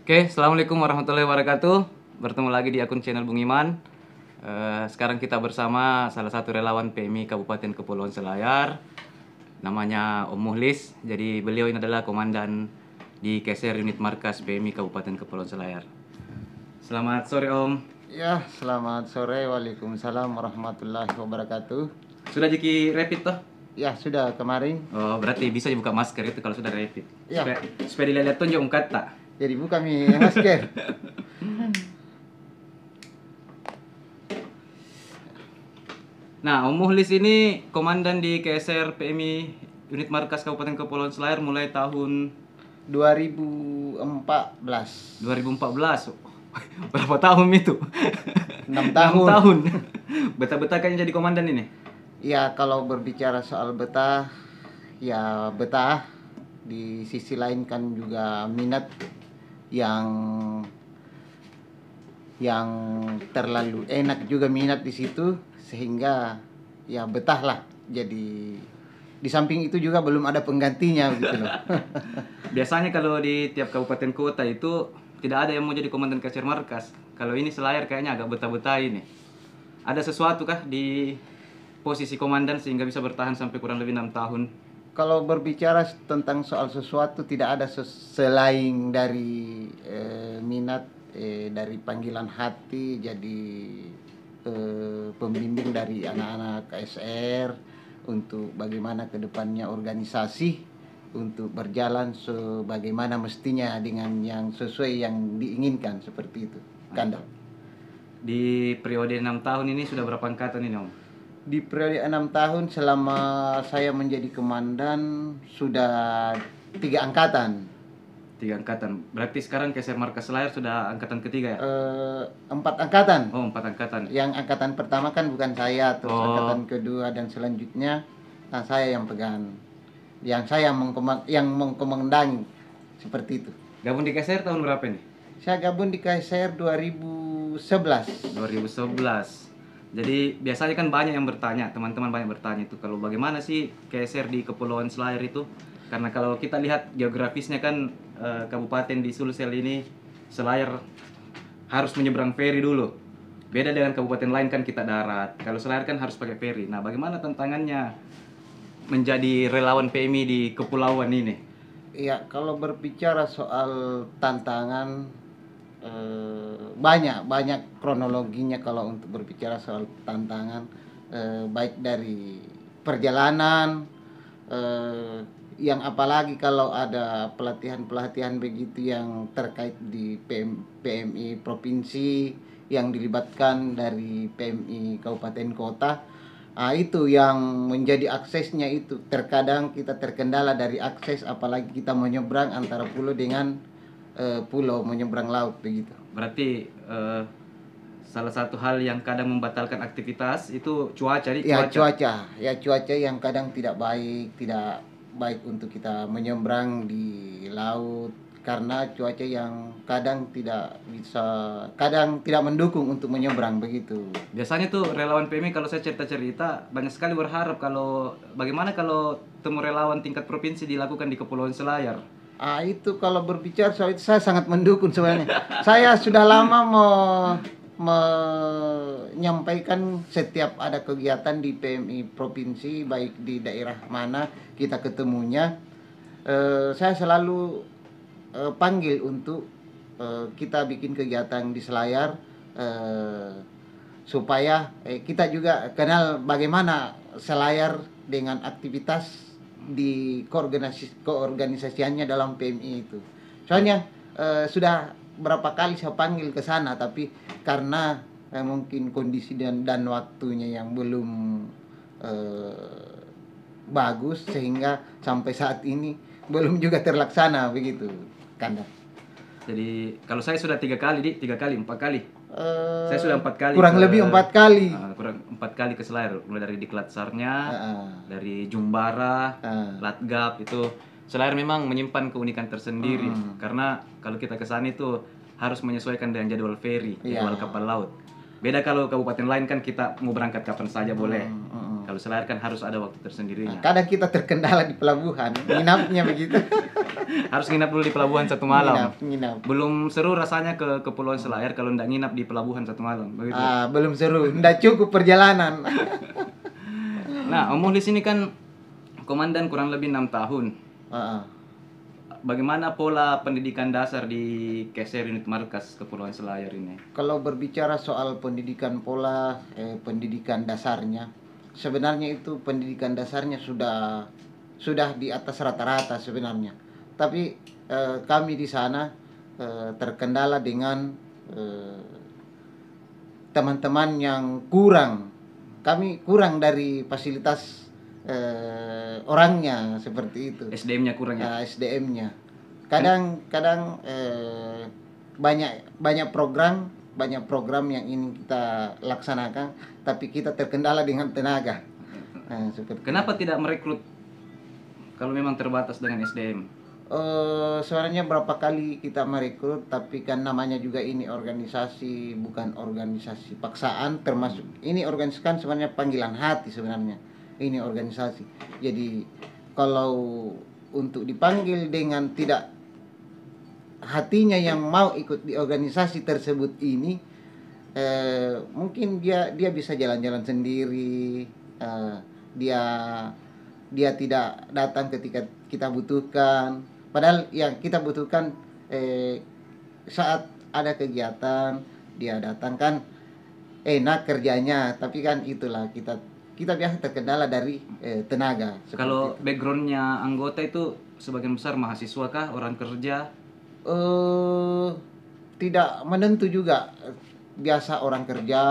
Oke, Assalamualaikum warahmatullahi wabarakatuh. Bertemu lagi di akun channel Bung Iman. Sekarang kita bersama salah satu relawan PMI Kabupaten Kepulauan Selayar. Namanya Om Muhlis. Jadi beliau ini adalah komandan di KSR Unit Markas PMI Kabupaten Kepulauan Selayar. Selamat sore Om. Ya, selamat sore. Waalaikumsalam warahmatullahi wabarakatuh. Sudah jadi rapid toh? Ya, sudah kemarin. Oh, berarti bisa dibuka masker itu kalau sudah rapid. Ya. Supaya dilihat tunjuk kata. Jadi buka masker. Nah, Om Muhlis ini komandan di KSR PMI Unit Markas Kabupaten Kepulauan Selayar mulai tahun 2014. 2014. Berapa tahun itu? 6 tahun. 6 tahun. Betah-betah kayaknya jadi komandan ini. Ya, kalau berbicara soal betah, ya betah. Di sisi lain kan juga minat yang terlalu enak juga minat di situ, sehingga ya betah lah. Jadi di samping itu juga belum ada penggantinya gitu loh. Biasanya kalau di tiap kabupaten kota itu tidak ada yang mau jadi komandan KSR Markas. Kalau ini Selayar kayaknya agak betah-betah ini. Ada sesuatu kah di posisi komandan sehingga bisa bertahan sampai kurang lebih 6 tahun? Kalau berbicara tentang soal sesuatu, tidak ada selain dari minat, dari panggilan hati, jadi pembimbing dari anak-anak KSR untuk bagaimana kedepannya organisasi untuk berjalan sebagaimana mestinya dengan yang sesuai yang diinginkan, seperti itu. Kanda. Di periode 6 tahun ini sudah berapa angkatan ini Om? Di periode 6 tahun selama saya menjadi komandan sudah 3 angkatan. 3 angkatan. Berarti sekarang KSR Markas Selayar sudah angkatan ketiga ya? 4 angkatan. Oh, 4 angkatan. Yang angkatan pertama kan bukan saya, terus angkatan kedua dan selanjutnya saya yang pegang. Yang saya mengkomandangi, seperti itu. Gabung di KSR tahun berapa ini? Saya gabung di KSR 2011. 2011. Jadi biasanya kan banyak yang bertanya, teman-teman banyak bertanya itu kalau bagaimana sih KSR di Kepulauan Selayar itu? Karena kalau kita lihat geografisnya kan kabupaten di Sulsel ini Selayar harus menyeberang feri dulu. Beda dengan kabupaten lain kan kita darat. Kalau Selayar kan harus pakai feri. Nah, bagaimana tantangannya menjadi relawan PMI di kepulauan ini? Iya, kalau berbicara soal tantangan, banyak kronologinya kalau untuk berbicara soal tantangan, baik dari perjalanan, yang apalagi kalau ada pelatihan begitu yang terkait di PMI provinsi yang dilibatkan dari PMI kabupaten kota. Itu yang menjadi aksesnya, itu terkadang kita terkendala dari akses, apalagi kita menyeberang antara pulau dengan pulau, menyeberang laut begitu. Berarti salah satu hal yang kadang membatalkan aktivitas itu cuaca. Cuaca yang kadang tidak baik untuk kita menyeberang di laut, karena cuaca yang kadang tidak mendukung untuk menyeberang begitu. Biasanya tuh relawan PMI kalau saya cerita-cerita banyak sekali berharap kalau bagaimana kalau temu relawan tingkat provinsi dilakukan di Kepulauan Selayar. Itu kalau berbicara soal itu saya sangat mendukung sebenarnya. Saya sudah lama menyampaikan setiap ada kegiatan di PMI provinsi, baik di daerah mana kita ketemunya, saya selalu panggil untuk kita bikin kegiatan di Selayar, supaya kita juga kenal bagaimana Selayar dengan aktivitas di keorganisasiannya dalam PMI itu. Soalnya sudah berapa kali saya panggil ke sana, tapi karena mungkin kondisi dan waktunya yang belum bagus, sehingga sampai saat ini belum juga terlaksana begitu, Kanda. Jadi kalau saya sudah 3 kali, 4 kali. Saya sudah 4 kali. Kurang lebih 4 kali. Kurang 4 kali ke Selayar, mulai dari Diklat Sarnya, dari Jumbara, Latgap itu. Selayar memang menyimpan keunikan tersendiri karena kalau kita ke sana itu harus menyesuaikan dengan jadwal feri, jadwal kapal laut. Beda kalau kabupaten lain kan kita mau berangkat kapan saja boleh. Kalau selayar kan harus ada waktu tersendirinya. Kadang kita terkendala di pelabuhan, nginapnya begitu. Harus nginap dulu di pelabuhan 1 malam. Nginap. Belum seru rasanya ke Kepulauan Selayar kalau nggak nginap di pelabuhan 1 malam. Begitu. Belum seru, ndak cukup perjalanan. Nah, Om Muhlis ini kan komandan kurang lebih 6 tahun. Ah, ah. Bagaimana pola pendidikan dasar di KSR Unit Markas Kepulauan Selayar ini? Kalau berbicara soal pendidikan pola, pendidikan dasarnya, sebenarnya itu pendidikan dasarnya sudah di atas rata-rata sebenarnya. Tapi kami di sana terkendala dengan teman-teman yang kurang. Kami kurang dari fasilitas orangnya seperti itu. SDM-nya kurang ya? SDM-nya. Kadang banyak program yang ingin kita laksanakan, tapi kita terkendala dengan tenaga. Seperti Kenapa tidak merekrut kalau memang terbatas dengan SDM? sebenarnya berapa kali kita merekrut, tapi kan namanya juga ini organisasi, bukan organisasi paksaan, termasuk ini organisasi kan sebenarnya panggilan hati sebenarnya. Ini organisasi. Jadi kalau untuk dipanggil dengan tidak hatinya yang mau ikut di organisasi tersebut ini, mungkin dia bisa jalan-jalan sendiri, dia tidak datang ketika kita butuhkan. Padahal yang kita butuhkan saat ada kegiatan dia datang kan enak kerjanya, tapi kan itulah kita biasa terkendala dari tenaga. Kalau backgroundnya anggota itu sebagian besar mahasiswa kah, orang kerja? Tidak menentu juga. Biasa orang kerja,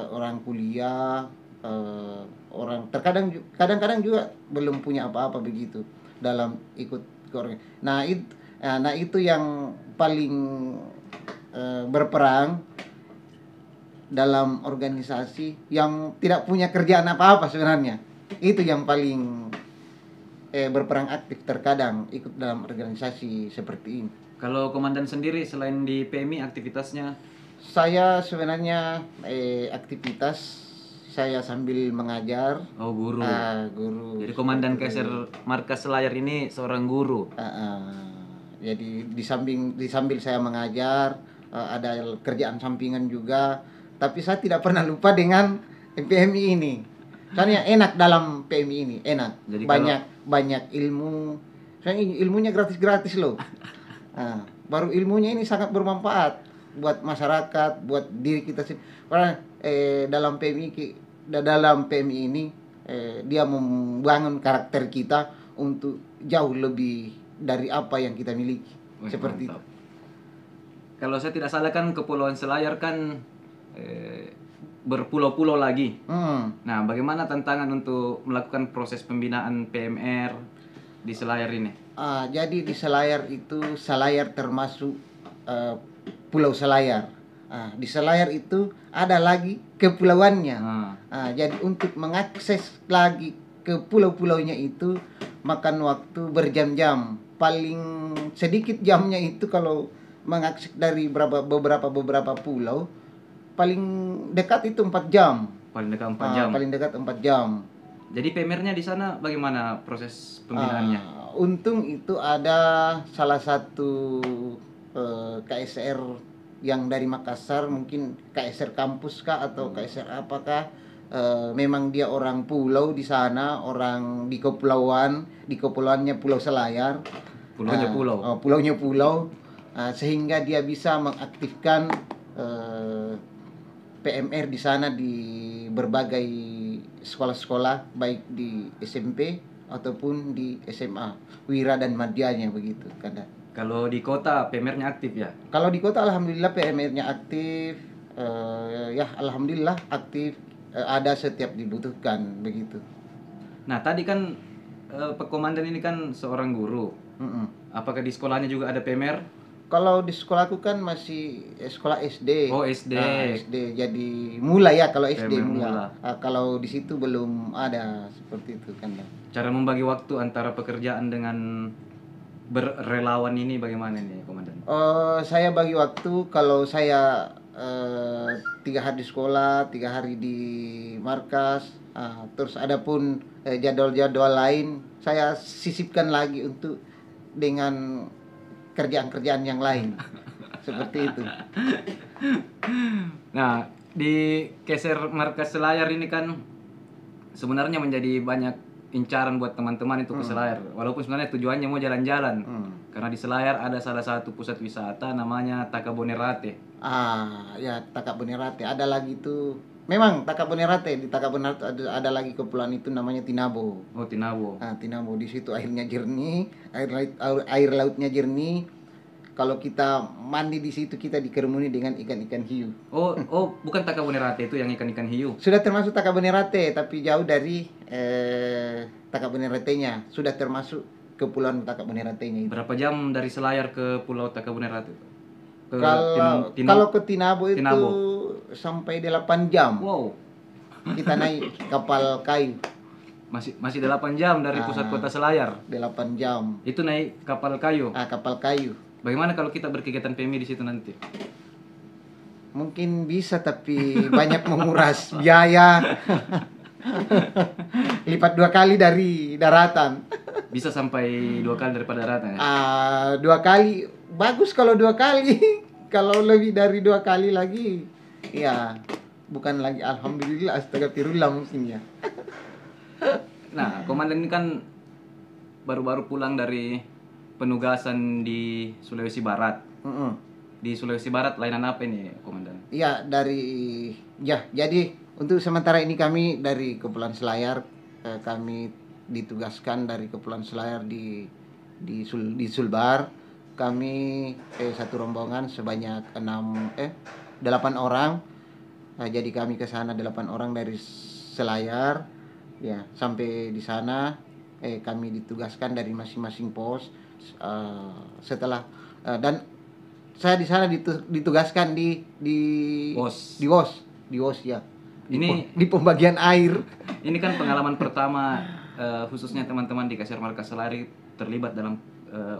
orang kuliah, orang kadang-kadang juga belum punya apa-apa begitu dalam ikut ke nah itu yang paling berperang dalam organisasi yang tidak punya kerjaan apa-apa sebenarnya. Itu yang paling berperang aktif terkadang ikut dalam organisasi seperti ini. Kalau komandan sendiri selain di PMI aktivitasnya? Saya sebenarnya aktivitas saya sambil mengajar. Oh, guru. Guru. Jadi komandan KSR Markas Selayar ini seorang guru. Jadi di sambil saya mengajar, ada kerjaan sampingan juga. Tapi saya tidak pernah lupa dengan PMI ini. Soalnya enak dalam PMI ini, enak. Jadi banyak ilmu. Soalnya ilmunya gratis-gratis loh. Baru ilmunya ini sangat bermanfaat buat masyarakat, buat diri kita sendiri. Karena dalam PMI ini dia membangun karakter kita untuk jauh lebih dari apa yang kita miliki. Seperti mantap. itu. Kalau saya tidak salah kan Kepulauan Selayar kan berpulau-pulau lagi. Nah, bagaimana tantangan untuk melakukan proses pembinaan PMR di Selayar ini? Jadi di Selayar itu, Selayar termasuk Pulau Selayar. Di Selayar itu ada lagi kepulauannya. Jadi untuk mengakses lagi ke pulau-pulaunya itu makan waktu berjam-jam. Paling sedikit jamnya itu kalau mengakses dari beberapa pulau, paling dekat itu 4 jam. Paling dekat 4 jam. Paling dekat 4 jam. Jadi PMR-nya di sana bagaimana proses pembinaannya? Untung itu ada salah satu KSR yang dari Makassar, mungkin KSR kampus kah atau KSR apakah, memang dia orang pulau di sana, orang di kepulauannya Pulau Selayar. Pulaunya pulau. Pulaunya pulau, sehingga dia bisa mengaktifkan PMR di sana di berbagai sekolah-sekolah, baik di SMP ataupun di SMA, Wira dan Madyanya begitu kadang. Kalau di kota PMR-nya aktif ya? Kalau di kota alhamdulillah PMR-nya aktif, alhamdulillah aktif, ada setiap dibutuhkan begitu. Nah, tadi kan pekomandan ini kan seorang guru. Apakah di sekolahnya juga ada PMR? Kalau di sekolahku kan masih sekolah SD. Oh, SD. SD. Jadi mulai ya kalau SD PMR mula. Kalau di situ belum ada seperti itu kan. Cara membagi waktu antara pekerjaan dengan berrelawan ini bagaimana nih, komandan? Saya bagi waktu kalau saya 3 hari di sekolah, 3 hari di markas. Terus adapun jadwal-jadwal lain saya sisipkan lagi untuk dengan kerjaan-kerjaan yang lain. Seperti itu. Nah, di Keser Markas Selayar ini kan sebenarnya menjadi banyak incaran buat teman-teman itu ke Selayar. Walaupun sebenarnya tujuannya mau jalan-jalan. Karena di Selayar ada salah satu pusat wisata namanya Takabonerate. Ya Takabonerate. Ada lagi tuh. Memang Takabonerate, di Takabonerate ada lagi kepulauan itu namanya Tinabo. Oh, Tinabo. Tinabo di situ airnya jernih, air lautnya jernih. Kalau kita mandi di situ kita dikerumuni dengan ikan-ikan hiu. Oh, bukan Takabonerate itu yang ikan-ikan hiu. Sudah termasuk Takabonerate, tapi jauh dari Takabonerate-nya. Sudah termasuk kepulauan Takabonerate-nya itu. Berapa jam dari Selayar ke Pulau Takabonerate? Kalau ke Tinabo itu Tinabo. sampai 8 jam. Wow, Kita naik kapal kayu. masih 8 jam dari pusat kota Selayar. 8 jam. Itu naik kapal kayu. Kapal kayu. Bagaimana kalau kita berkegiatan PMI di situ nanti? Mungkin bisa, tapi banyak menguras biaya. Lipat 2 kali dari daratan. Bisa sampai 2 kali daripada daratan ya? 2 kali bagus kalau 2 kali. Kalau lebih dari 2 kali lagi, ya bukan lagi alhamdulillah, astagfirullah mungkin ya. Nah, komandan ini kan baru-baru pulang dari penugasan di Sulawesi Barat. Di Sulawesi Barat lainan apa ini, komandan? Iya, jadi untuk sementara ini kami dari Kepulauan Selayar, kami ditugaskan dari Kepulauan Selayar di Sulbar. Kami satu rombongan sebanyak 8 orang. Jadi kami ke sana 8 orang dari Selayar. Ya, sampai di sana kami ditugaskan dari masing-masing pos. Setelah dan saya di sana ditugaskan di Pos. di WOS ya. Ini Di pembagian air. ini kan pengalaman pertama khususnya teman-teman di Keser Markas Selayar terlibat dalam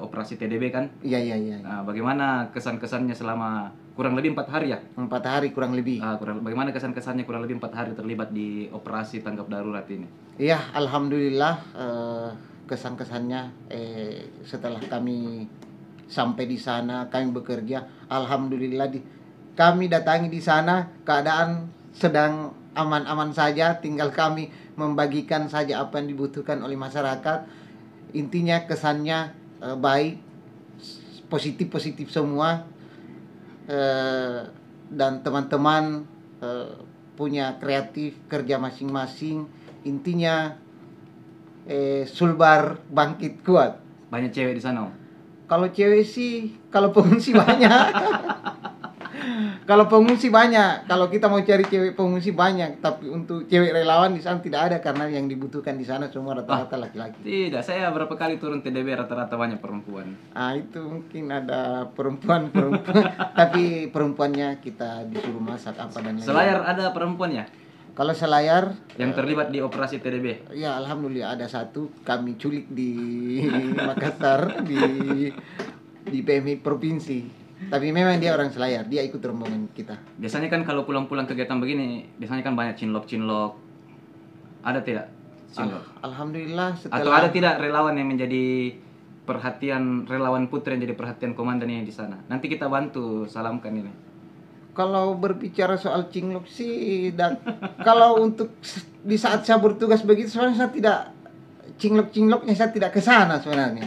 operasi TDB kan? Iya. Nah, bagaimana kesan-kesannya selama kurang lebih 4 hari ya? 4 hari kurang lebih. Bagaimana kesan-kesannya kurang lebih 4 hari terlibat di operasi tanggap darurat ini? Iya, alhamdulillah kesan-kesannya setelah kami sampai di sana, kami bekerja, alhamdulillah kami datangi di sana keadaan sedang aman-aman saja, tinggal kami membagikan saja apa yang dibutuhkan oleh masyarakat. Intinya kesannya baik, positif semua, dan teman-teman punya kreatif kerja masing-masing. Intinya Sulbar bangkit kuat. Banyak cewek di sana, Om? Kalau cewek sih, kalau pengungsi banyak. Kalau pengungsi banyak, kalau kita mau cari cewek pengungsi banyak, tapi untuk cewek relawan di sana tidak ada karena yang dibutuhkan di sana semua rata-rata laki-laki. Tidak, saya berapa kali turun TDB rata-rata banyak perempuan. Itu mungkin ada perempuan, tapi perempuannya kita disuruh masak apa dan lain-lain. Selayar ada perempuan ya? Kalau Selayar Yang terlibat di operasi TDB? ya alhamdulillah ada satu, kami culik di Makassar di PMI provinsi. Tapi memang dia orang Selayar, dia ikut rombongan kita. Biasanya kan kalau pulang-pulang kegiatan begini, biasanya kan banyak cinlok-cinlok. Ada tidak cinlok? Alhamdulillah setelah. Atau ada tidak relawan yang menjadi perhatian, relawan putri yang jadi perhatian komandan ini di sana? Nanti kita bantu salamkan ini. Kalau berbicara soal cinlok sih, dan kalau untuk di saat saya bertugas begitu, sebenarnya saya tidak cinlok-cinloknya, saya tidak ke sana sebenarnya.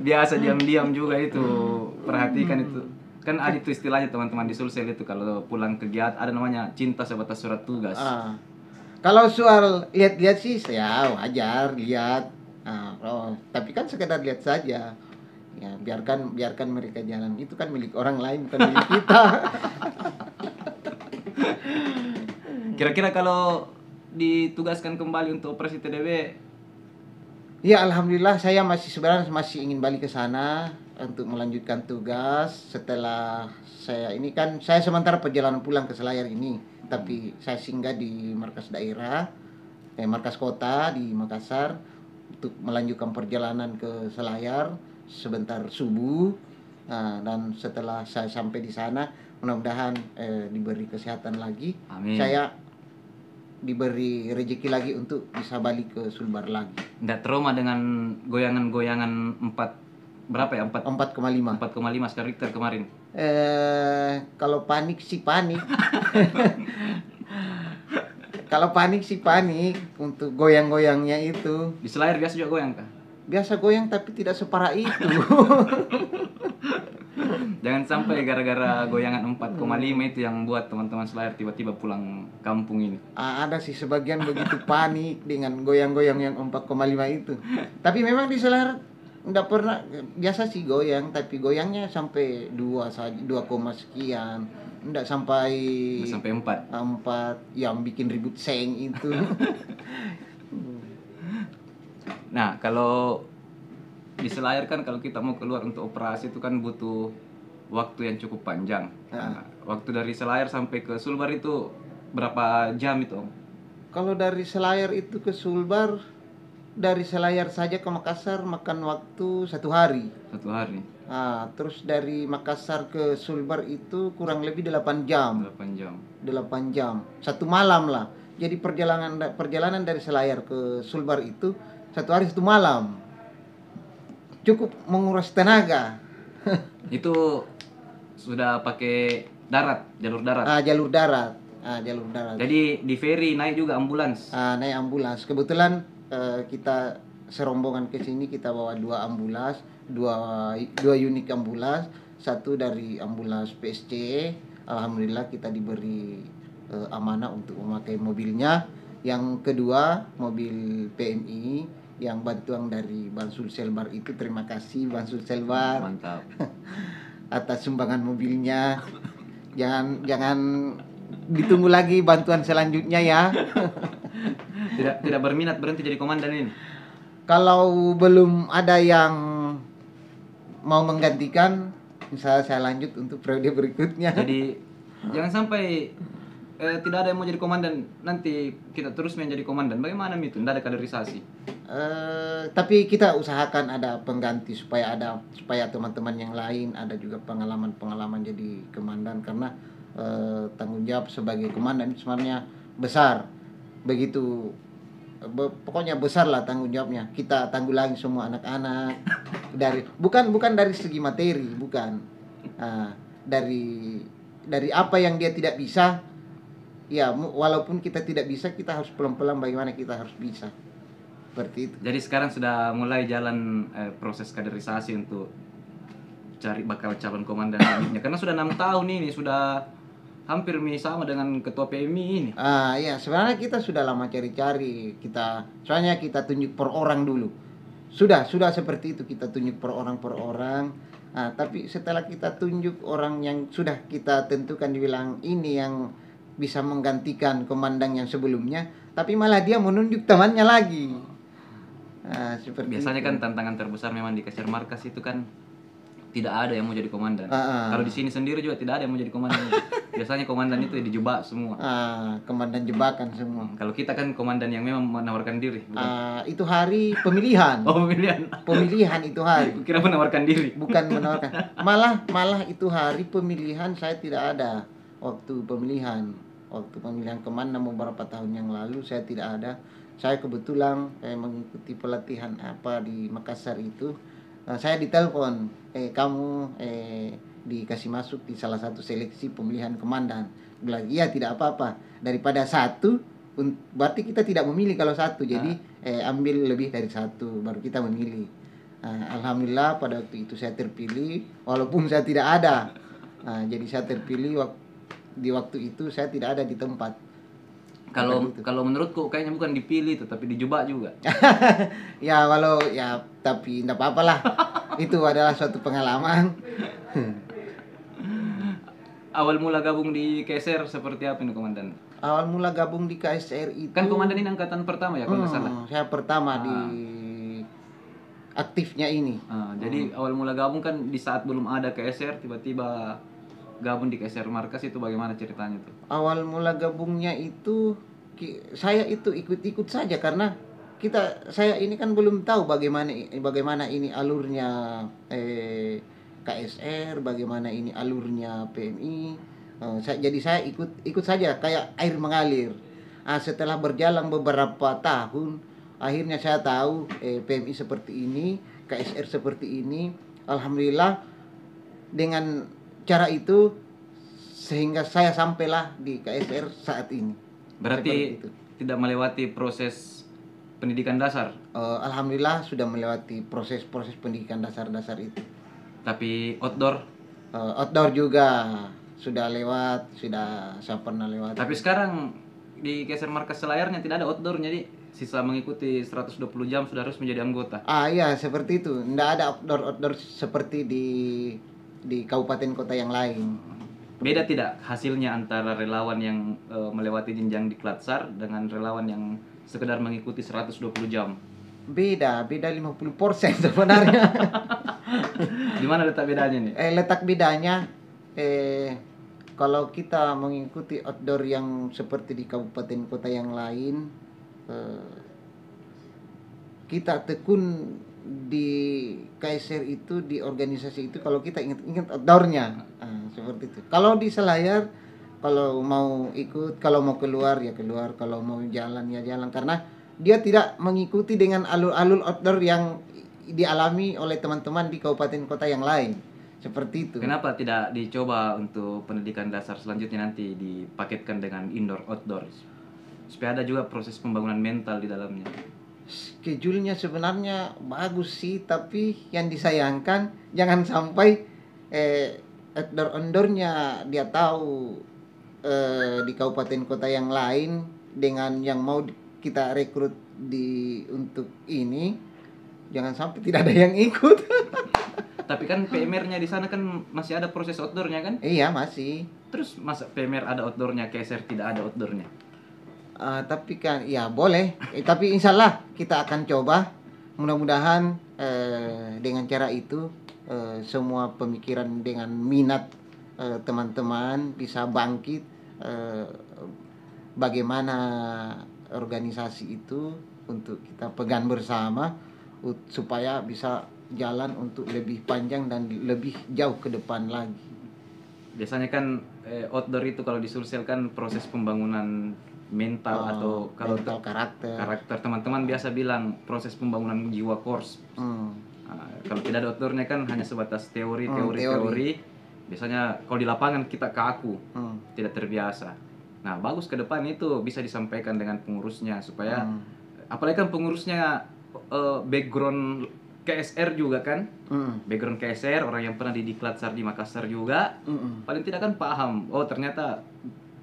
Biasa diam-diam juga itu, perhatikan itu. Kan ada itu istilahnya teman-teman di Sulsel itu, kalau pulang kegiatan ada namanya cinta sebatas surat tugas. Kalau soal lihat-lihat sih saya wajar lihat. Tapi kan sekedar lihat saja. Ya, biarkan mereka jalan. Itu kan milik orang lain, bukan milik kita. Kira-kira kalau ditugaskan kembali untuk operasi TDB, ya alhamdulillah saya sebenarnya masih ingin balik ke sana untuk melanjutkan tugas. Setelah saya sementara perjalanan pulang ke Selayar ini, tapi saya singgah di markas daerah, markas kota di Makassar untuk melanjutkan perjalanan ke Selayar. sebentar subuh. Dan setelah saya sampai di sana, mudah-mudahan diberi kesehatan lagi. Amin. Saya diberi rezeki lagi untuk bisa balik ke Sulbar lagi. Nggak trauma dengan goyangan-goyangan 4,5. 4,5 skala Richter kemarin. Kalau panik sih panik. Kalau panik sih panik untuk goyang-goyangnya itu. Di Selayar biasa juga goyang kah? Biasa goyang tapi tidak separah itu. Jangan sampai gara-gara goyangan 4,5 itu yang buat teman-teman Selayar tiba-tiba pulang kampung ini. Ada sih sebagian begitu panik dengan goyang-goyang yang 4,5 itu. Tapi memang di Selayar enggak pernah, biasa sih goyang, tapi goyangnya sampai 2 saja, 2, sekian. Enggak sampai 4. 4 yang bikin ribut seng itu. Nah, kalau di Selayar kan kalau kita mau keluar untuk operasi itu kan butuh waktu yang cukup panjang. Nah, waktu dari Selayar sampai ke Sulbar itu berapa jam itu, Om? Kalau dari Selayar itu ke Sulbar, dari Selayar saja ke Makassar makan waktu 1 hari. 1 hari. Terus dari Makassar ke Sulbar itu kurang lebih 8 jam. 8 jam. 8 jam. 1 malam lah. Jadi perjalanan dari Selayar ke Sulbar itu 1 hari 1 malam. Cukup menguras tenaga. Itu sudah pakai darat, jalur darat. Jalur darat. Jalur darat. Jadi di ferry naik juga ambulans. Naik ambulans. Kebetulan kita serombongan ke sini, kita bawa 2 ambulans, 2 unit ambulans, 1 dari ambulans PSC. Alhamdulillah kita diberi amanah untuk memakai mobilnya. Yang kedua mobil PMI yang bantuan dari Bansul Selbar itu. Terima kasih Bansul Selbar. Mantap. Atas sumbangan mobilnya. Jangan ditunggu lagi bantuan selanjutnya ya. Tidak berminat berhenti jadi komandan ini. Kalau belum ada yang mau menggantikan, misalnya saya lanjut untuk periode berikutnya. Jadi jangan sampai tidak ada yang mau jadi komandan, nanti kita terus menjadi komandan. Bagaimana itu? Tidak ada kaderisasi. Tapi kita usahakan ada pengganti supaya teman-teman yang lain ada juga pengalaman jadi komandan, karena tanggung jawab sebagai komandan itu sebenarnya besar. Begitu pokoknya besar lah tanggung jawabnya. Kita tanggulangi semua anak-anak dari bukan dari segi materi, bukan. Dari apa yang dia tidak bisa. Ya, walaupun kita tidak bisa, kita harus pelan-pelan bagaimana kita harus bisa. Seperti itu. Jadi sekarang sudah mulai jalan proses kaderisasi untuk cari bakal calon komandan selanjutnya. Karena sudah 6 tahun ini, sudah hampir sama dengan ketua PMI ini. Ya, sebenarnya kita sudah lama cari-cari. Soalnya kita tunjuk per orang dulu. Sudah seperti itu, kita tunjuk per orang. Tapi setelah kita tunjuk orang yang sudah kita tentukan, dibilang ini yang bisa menggantikan komandan yang sebelumnya, tapi malah dia menunjuk temannya lagi. Seperti biasanya itu. Kan tantangan terbesar memang di kasir markas itu kan tidak ada yang mau jadi komandan. Kalau di sini sendiri juga tidak ada yang mau jadi komandan. Biasanya komandan itu dijebak semua. Komandan jebakan semua. Kalau kita kan komandan yang memang menawarkan diri. Itu hari pemilihan. Pemilihan. Pemilihan itu hari. Kira menawarkan diri. Bukan menawarkan. Malah itu hari pemilihan saya tidak ada. Waktu pemilihan kemana beberapa tahun yang lalu saya tidak ada. Saya kebetulan mengikuti pelatihan di Makassar itu. Saya ditelepon, kamu dikasih masuk di salah satu seleksi pemilihan komandan. Bilang iya, tidak apa-apa. Daripada 1, berarti kita tidak memilih kalau 1. Jadi ambil lebih dari 1 baru kita memilih. Alhamdulillah pada waktu itu saya terpilih walaupun saya tidak ada. Jadi saya terpilih di waktu itu saya tidak ada di tempat. Kalau menurutku kayaknya bukan dipilih itu, tapi dijebak juga. Tapi enggak apa-apa lah. Itu adalah suatu pengalaman. Awal mula gabung di KSR seperti apa ini, komandan? Awal mula gabung di KSR itu kan komandan ini angkatan pertama ya kalau nggak salah. Saya pertama di aktifnya ini. Jadi awal mula gabung kan di saat belum ada KSR, tiba-tiba gabung di KSR Markas, itu bagaimana ceritanya tuh? Awal mula gabungnya itu saya itu ikut-ikut saja karena saya ini kan belum tahu bagaimana ini alurnya KSR, bagaimana ini alurnya PMI. Jadi saya ikut saja kayak air mengalir. Setelah berjalan beberapa tahun, akhirnya saya tahu PMI seperti ini, KSR seperti ini. Alhamdulillah dengan cara itu sehingga saya sampailah di KSR saat ini. Berarti tidak melewati proses pendidikan dasar. Alhamdulillah sudah melewati proses-proses pendidikan dasar-dasar itu. Tapi outdoor. Outdoor juga sudah lewat, sudah saya pernah lewat. Tapi sekarang di KSR Markas Selayarnya tidak ada outdoor, jadi sisa mengikuti 120 jam sudah harus menjadi anggota. Iya seperti itu. Tidak ada outdoor seperti di kabupaten kota yang lain. Beda tidak hasilnya antara relawan yang melewati jenjang di Klatsar dengan relawan yang sekedar mengikuti 120 jam? Beda 50% sebenarnya. Di mana letak bedanya nih? Letak bedanya kalau kita mengikuti outdoor yang seperti di kabupaten kota yang lain, kita tekun di KSR itu, di organisasi itu, kalau kita ingat outdoornya, seperti itu. Kalau di Selayar, kalau mau ikut, kalau mau keluar ya keluar, kalau mau jalan ya jalan, karena dia tidak mengikuti dengan alur-alur outdoor yang dialami oleh teman-teman di kabupaten kota yang lain. Seperti itu. Kenapa tidak dicoba untuk pendidikan dasar selanjutnya nanti dipaketkan dengan indoor outdoor supaya ada juga proses pembangunan mental di dalamnya? Schedule-nya sebenarnya bagus sih, tapi yang disayangkan jangan sampai outdoor-nya dia tahu di kabupaten kota yang lain dengan yang mau kita rekrut untuk ini, jangan sampai tidak ada yang ikut. Tapi kan PMR-nya di sana kan masih ada proses outdoor-nya kan? Iya masih. Terus masa PMR ada outdoor-nya, KSR tidak ada outdoor-nya? Tapi kan ya boleh. Tapi insya Allah kita akan coba. Mudah-mudahan dengan cara itu semua pemikiran dengan minat teman-teman bisa bangkit. Bagaimana organisasi itu untuk kita pegang bersama supaya bisa jalan untuk lebih panjang dan lebih jauh ke depan lagi. Biasanya kan outdoor itu kalau disursil kan proses pembangunan mental atau kalau mental karakter teman-teman biasa bilang proses pembangunan jiwa kors. Kalau tidak ada outdoornya kan hanya sebatas teori. Biasanya kalau di lapangan kita kaku, tidak terbiasa. Nah bagus ke depan itu bisa disampaikan dengan pengurusnya supaya apalagi kan pengurusnya background KSR juga kan, background KSR, orang yang pernah di Klatsar di Makassar juga, paling tidak kan paham, oh ternyata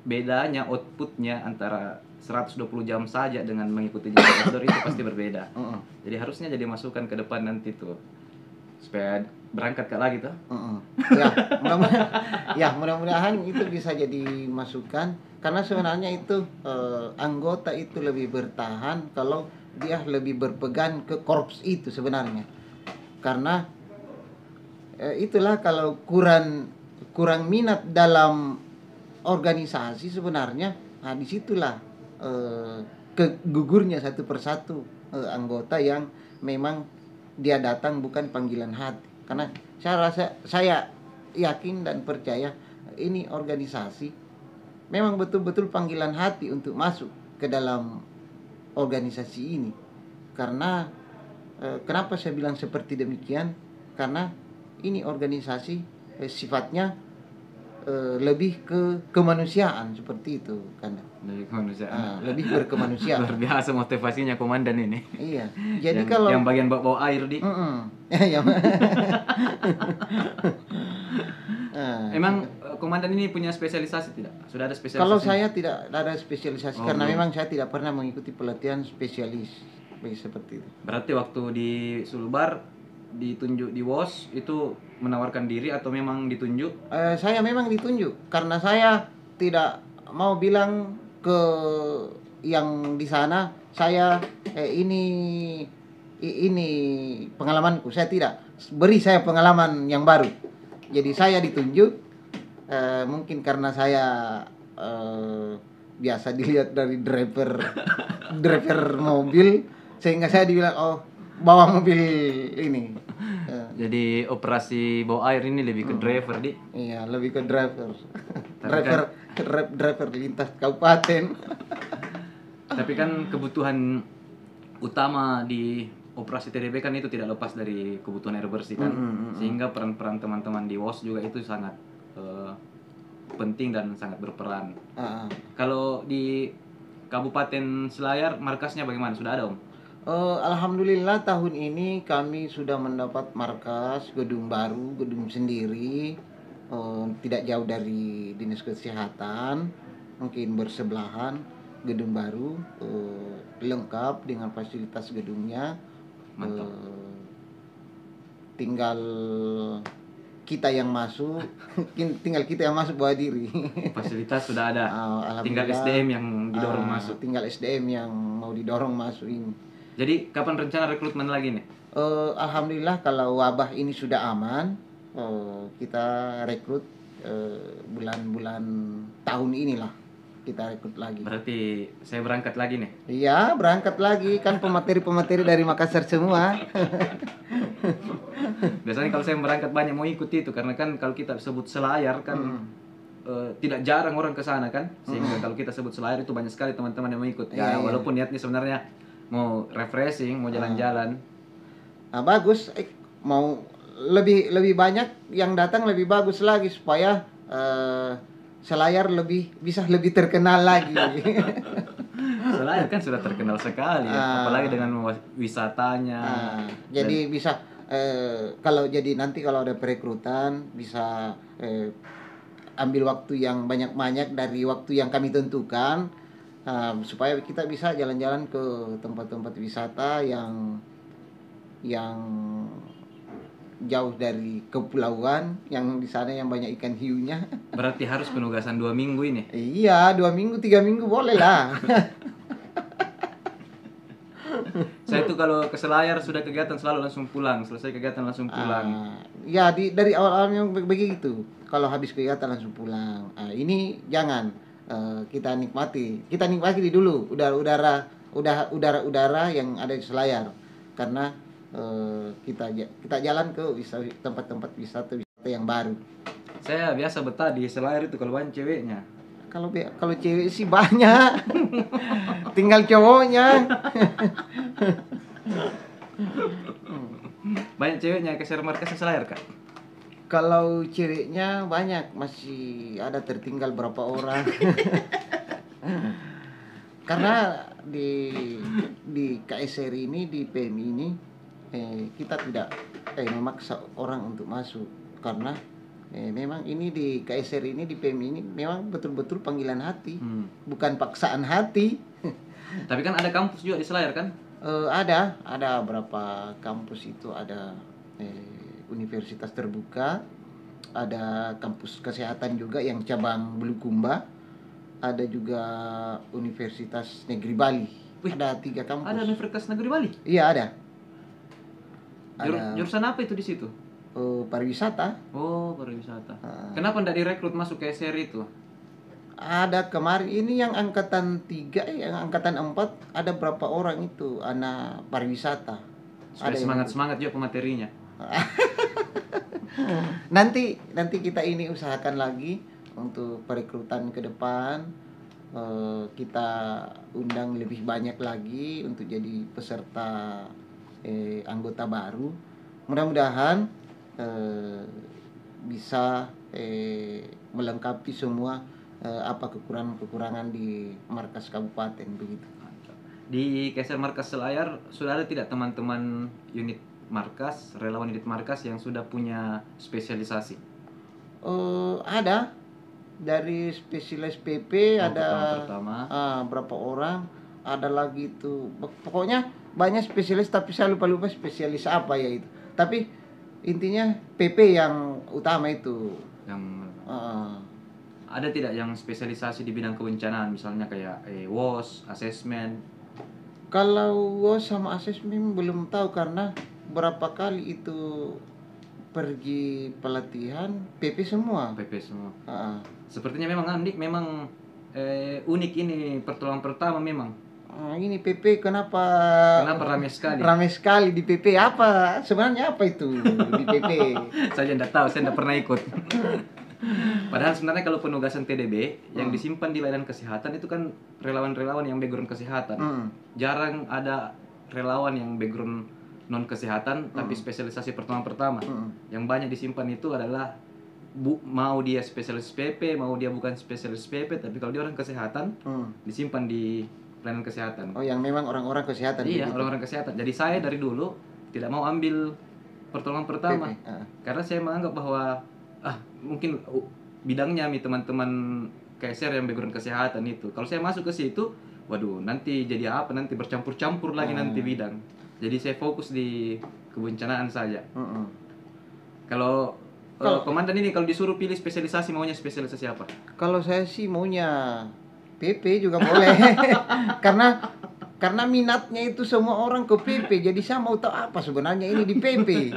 bedanya outputnya antara 120 jam saja dengan mengikuti jenjang outdoor itu pasti berbeda. Jadi harusnya jadi masukan ke depan nanti tuh, supaya berangkat lagi tuh. Mudah-mudahan itu bisa jadi masukan, karena sebenarnya itu anggota itu lebih bertahan kalau dia lebih berpegang ke korps itu sebenarnya, karena itulah kalau kurang minat dalam organisasi sebenarnya, disitulah kegugurnya satu persatu anggota yang memang dia datang bukan panggilan hati. Karena saya yakin dan percaya ini organisasi memang betul-betul panggilan hati untuk masuk ke dalam organisasi ini. Karena kenapa saya bilang seperti demikian? Karena ini organisasi sifatnya lebih ke kemanusiaan seperti itu kan. Lebih kemanusiaan. Lebih berkemanusiaan. Luar biasa motivasinya komandan ini. Iya. Jadi yang bagian bawa air di. Emang komandan ini punya spesialisasi tidak? Sudah ada spesialisasi? Kalau saya tidak ada spesialisasi karena memang saya tidak pernah mengikuti pelatihan spesialis seperti itu. Berarti waktu di Sulbar ditunjuk di WOS itu menawarkan diri atau memang ditunjuk? Saya memang ditunjuk karena saya tidak mau bilang ke yang di sana saya ini pengalamanku. Saya tidak beri saya pengalaman yang baru. Jadi saya ditunjuk mungkin karena saya biasa dilihat dari driver mobil, Sehingga saya dibilang, oh bawa mobil ini. Jadi operasi bawa air ini lebih ke driver di. Iya, lebih ke driver. Tapi kan- driver lintas kabupaten. Tapi kan kebutuhan utama di operasi TDB kan itu tidak lepas dari kebutuhan air bersih kan. Sehingga peran-peran teman-teman di WOS juga itu sangat penting dan sangat berperan. Kalau di Kabupaten Selayar markasnya bagaimana? Sudah ada, Om? Alhamdulillah tahun ini kami sudah mendapat markas, gedung baru, gedung sendiri, tidak jauh dari Dinas Kesehatan, mungkin bersebelahan, gedung baru, lengkap dengan fasilitas gedungnya. Mantap. Tinggal kita yang masuk, tinggal kita yang masuk bawa diri. Fasilitas sudah ada. Tinggal Alhamdulillah. SDM yang didorong masuk. Tinggal SDM yang mau didorong masuk ini. Jadi kapan rencana rekrutmen lagi nih? Alhamdulillah kalau wabah ini sudah aman, kita rekrut bulan-bulan tahun inilah kita rekrut lagi. Berarti saya berangkat lagi nih. Iya, berangkat lagi kan pemateri-pemateri dari Makassar semua. Biasanya kalau saya berangkat banyak mau ikut itu karena kan kalau kita sebut Selayar kan tidak jarang orang ke sana kan. Sehingga kalau kita sebut Selayar itu banyak sekali teman-teman yang mau ikut. Ya walaupun niatnya sebenarnya mau refreshing, mau jalan-jalan. Nah, bagus. Mau lebih banyak yang datang lebih bagus lagi supaya Selayar bisa lebih terkenal lagi. Selayar kan sudah terkenal sekali ya, apalagi dengan wisatanya. Jadi bisa kalau nanti kalau ada perekrutan bisa ambil waktu yang banyak-banyak dari waktu yang kami tentukan, supaya kita bisa jalan-jalan ke tempat-tempat wisata yang jauh dari kepulauan, yang di sana yang banyak ikan hiunya. Berarti harus penugasan 2 minggu ini. Iya, 2 minggu, 3 minggu boleh lah. Saya tuh kalau ke Selayar sudah kegiatan selalu langsung pulang, selesai kegiatan langsung pulang. Ya dari awal-awal memang begitu. Kalau habis kegiatan langsung pulang. Ini jangan, kita nikmati dulu udara yang ada di Selayar, karena kita jalan ke tempat-tempat wisata yang baru. Saya biasa betah di Selayar itu kalau banyak ceweknya. Kalau cewek sih banyak. Tinggal cowoknya. Banyak ceweknya ke markas Selayar, Kak? Kalau ceweknya banyak, masih ada tertinggal berapa orang. Karena di KSR ini, di PMI ini, kita tidak memaksa orang untuk masuk, karena memang ini di KSR ini, di PMI ini memang betul-betul panggilan hati, bukan paksaan hati. Tapi kan ada kampus juga di Selayar kan? Ada berapa kampus itu, ada universitas terbuka, ada kampus kesehatan juga yang cabang Bulukumba, ada juga Universitas Negeri Bali. Ada 3 kampus. Ada Universitas Negeri Bali? Iya, ada. Jurusan apa itu di situ? Pariwisata. Oh, pariwisata. Kenapa tidak direkrut masuk ke SR itu? Ada kemarin ini yang angkatan 3, yang angkatan 4 ada berapa orang itu anak pariwisata. Supaya semangat juga pematerinya. Nanti kita ini usahakan lagi untuk perekrutan ke depan, kita undang lebih banyak lagi untuk jadi peserta anggota baru. Mudah-mudahan bisa melengkapi semua apa kekurangan di markas kabupaten begitu. Di KSR Markas Selayar sudah ada tidak teman-teman unit markas, relawan unit markas yang sudah punya spesialisasi? Ada dari spesialis PP, ada berapa orang, ada lagi itu, pokoknya banyak spesialis, tapi saya lupa spesialis apa ya itu. Tapi intinya PP yang utama itu. Ada tidak yang spesialisasi di bidang kebencanaan, misalnya kayak WOS, asesmen? Kalau WOS sama asesmen belum tahu, karena berapa kali itu pergi pelatihan PP semua. Sepertinya memang Andik memang unik ini pertolongan pertama memang. Ini PP kenapa Ramai sekali? ramai sekali di PP, apa sebenarnya, apa itu di PP? Saya tidak tahu, saya tidak pernah ikut. Padahal sebenarnya kalau penugasan TDB yang disimpan di layanan kesehatan itu kan relawan-relawan yang background kesehatan. Jarang ada relawan yang background non kesehatan tapi spesialisasi pertolongan pertama. Yang banyak disimpan itu adalah mau dia spesialis PP, mau dia bukan spesialis PP, tapi kalau dia orang kesehatan disimpan di pelayanan kesehatan. Oh, yang memang orang-orang kesehatan. Iya, begitu. orang-orang kesehatan. Jadi saya dari dulu tidak mau ambil pertolongan pertama. PP, Karena saya menganggap bahwa mungkin bidangnya teman-teman KSR yang background kesehatan itu. Kalau saya masuk ke situ, waduh, nanti jadi apa? Nanti bercampur-campur lagi nanti bidang. Jadi saya fokus di kebencanaan saja. Kalau komandan ini kalau disuruh pilih spesialisasi, maunya spesialisasi apa? Kalau saya sih maunya PP juga boleh. karena minatnya itu semua orang ke PP. Jadi saya mau tahu apa sebenarnya ini di PP.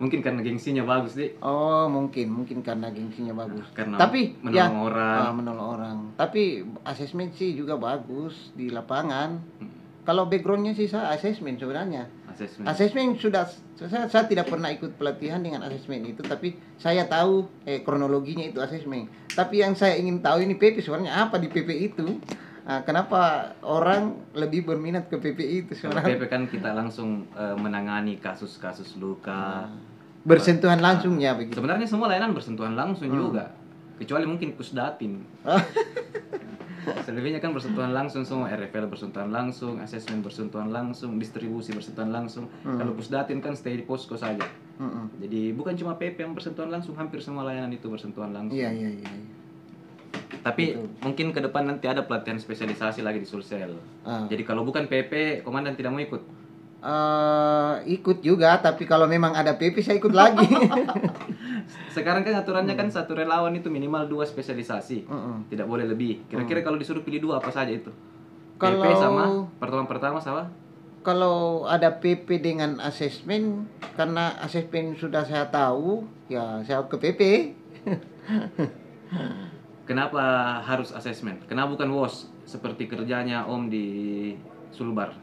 Mungkin karena gengsinya bagus, Dik. Oh, mungkin karena gengsinya bagus. Karena Tapi menolong orang. Menolong orang. Tapi asesmen sih juga bagus di lapangan. Kalau backgroundnya sih saya asesmen sebenarnya. Asesmen sudah saya tidak pernah ikut pelatihan dengan asesmen itu, tapi saya tahu kronologinya itu asesmen. Tapi yang saya ingin tahu ini PP sebenarnya apa di PP itu? Kenapa orang lebih berminat ke PP itu sebenarnya? PP kan kita langsung menangani kasus-kasus luka. Bersentuhan langsung ya begitu. Sebenarnya semua layanan bersentuhan langsung juga. Kecuali mungkin Pusdatin. Selebihnya kan bersentuhan langsung semua, RFL bersentuhan langsung, asesmen bersentuhan langsung, distribusi bersentuhan langsung. Kalau Pusdatin kan stay di posko saja. Jadi bukan cuma PP yang bersentuhan langsung, hampir semua layanan itu bersentuhan langsung. Iya. Tapi mungkin ke depan nanti ada pelatihan spesialisasi lagi di Sulsel. Jadi kalau bukan PP, komandan tidak mau ikut? Ikut juga, tapi kalau memang ada PP saya ikut lagi. Sekarang kan aturannya kan satu relawan itu minimal 2 spesialisasi, tidak boleh lebih. Kira-kira kalau disuruh pilih 2 apa saja itu? PP sama pertolongan pertama sama? Kalau ada PP dengan asesmen, karena asesmen sudah saya tahu, ya saya ke PP. Kenapa harus asesmen? Kenapa bukan WOS seperti kerjanya Om di Sulbar?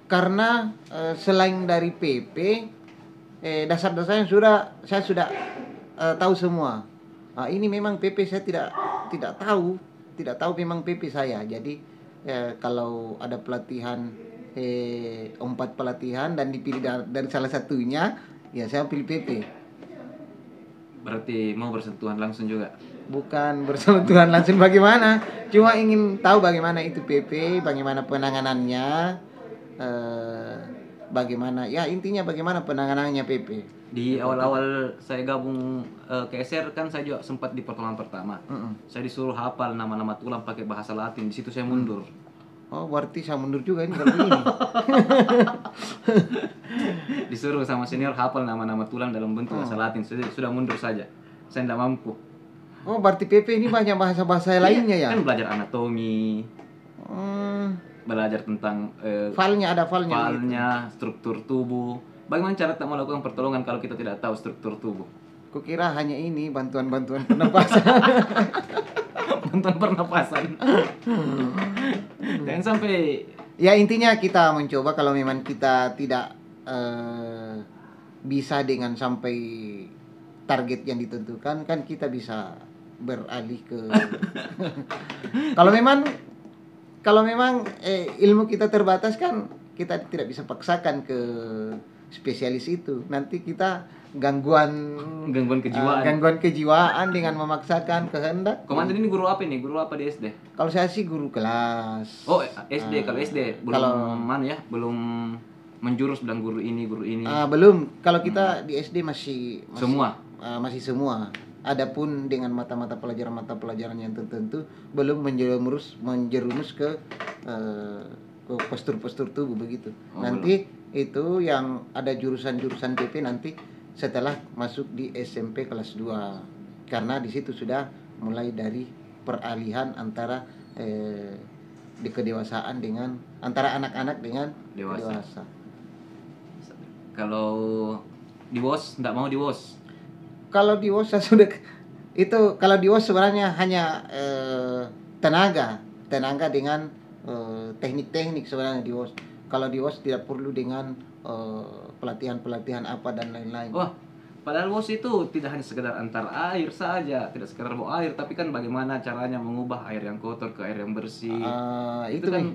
Karena selain dari PP, dasar-dasarnya saya sudah tahu semua. Ini memang PP saya tidak tahu memang PP saya. Jadi kalau ada pelatihan 4 pelatihan dan dipilih dari salah satunya, ya saya pilih PP. Berarti mau bersentuhan langsung juga? Bukan bersentuhan langsung bagaimana, cuma ingin tahu bagaimana itu PP, bagaimana penanganannya, bagaimana ya intinya bagaimana penanganannya PP. Di awal-awal saya gabung KSR kan saya juga sempat di pertolongan pertama. Saya disuruh hafal nama-nama tulang pakai bahasa Latin. Di situ saya mundur. Oh, berarti saya mundur juga ini kalau ini. Disuruh sama senior hafal nama-nama tulang dalam bentuk bahasa Latin. Sudah mundur saja. Saya tidak mampu. Oh, berarti PP ini banyak bahasa-bahasa lainnya ya? Kan belajar anatomi. Belajar tentang filenya, struktur tubuh. Bagaimana cara kita melakukan pertolongan kalau kita tidak tahu struktur tubuh? Kukira hanya ini bantuan-bantuan pernapasan. Bantuan pernapasan. Jangan sampai. Ya intinya kita mencoba, kalau memang kita tidak bisa dengan sampai target yang ditentukan, kan kita bisa beralih ke. Kalau memang ilmu kita terbatas, kan kita tidak bisa paksakan ke spesialis itu. Nanti kita gangguan kejiwaan dengan memaksakan kehendak. Komandan ini guru apa ini? Guru apa di SD? Kalau saya sih guru kelas. Oh, SD. Kalau SD belum menjurus bilang guru ini. Belum. Kalau kita di SD masih semua. Masih semua. Adapun dengan mata pelajaran yang tertentu belum menjerumus ke postur tubuh begitu. Nanti belum. Itu yang ada jurusan PP nanti setelah masuk di SMP kelas 2. Karena di situ sudah mulai dari peralihan antara di kedewasaan dengan antara anak-anak dengan dewasa. Kalau di WOS enggak mau di WOS. Kalau di WOS saya sudah itu, kalau di WOS sebenarnya hanya tenaga. tenaga dengan teknik-teknik sebenarnya di WOS. Kalau di WOS tidak perlu dengan pelatihan-pelatihan apa dan lain-lain. Wah, padahal WOS itu tidak hanya sekedar antar air saja, tidak sekedar bawa air, tapi kan bagaimana caranya mengubah air yang kotor ke air yang bersih. Itu Itu kan nih.